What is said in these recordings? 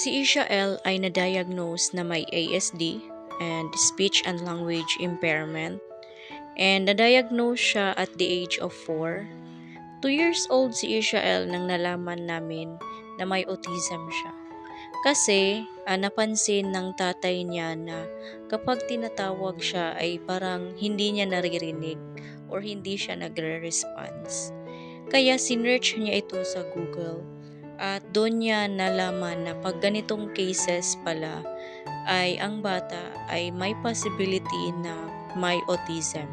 Si Ishael ay na-diagnose na may ASD and speech and language impairment, and na-diagnose siya at the age of 4. 2 years old si Ishael nang nalaman namin na may autism siya. Kasi napansin ng tatay niya na kapag tinatawag siya ay parang hindi niya naririnig or hindi siya nagre-response. Kaya sinearch niya ito sa Google at doon niya nalaman na pag ganitong cases pala ay ang bata ay may possibility na may autism.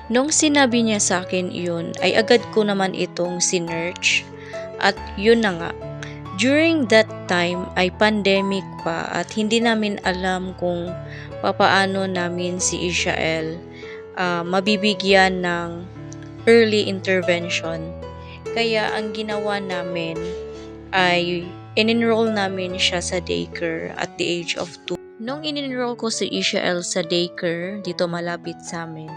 Nung sinabi niya sa akin iyon ay agad ko naman itong sinearch at yun na nga. During that time ay pandemic pa at hindi namin alam kung papaano namin si Ishael mabibigyan ng early intervention. Kaya ang ginawa namin ay in-enroll namin siya sa daycare at the age of 2. Nung in-enroll ko si Ishael sa daycare dito malapit sa amin,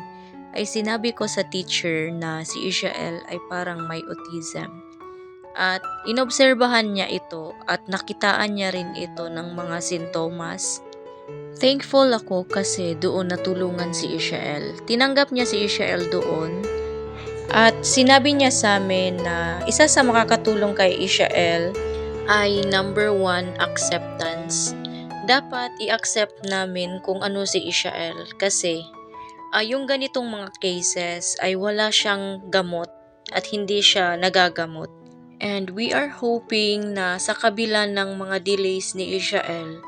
ay sinabi ko sa teacher na si Ishael ay parang may autism. At inobserbahan niya ito at nakitaan niya rin ito ng mga sintomas. Thankful ako kasi doon natulungan si Ishael. Tinanggap niya si Ishael doon at sinabi niya sa amin na isa sa makakatulong kay Ishael ay number 1, acceptance. Dapat i-accept namin kung ano si Ishael kasi yung ganitong mga cases ay wala siyang gamot at hindi siya nagagamot. And we are hoping na sa kabila ng mga delays ni Ishael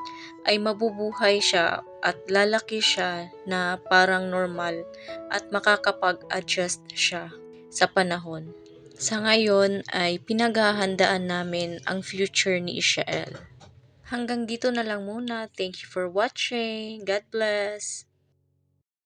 ay mabubuhay siya at lalaki siya na parang normal at makakapag-adjust siya sa panahon. Sa ngayon ay pinaghahandaan namin ang future ni Ishael. Hanggang dito na lang muna. Thank you for watching. God bless!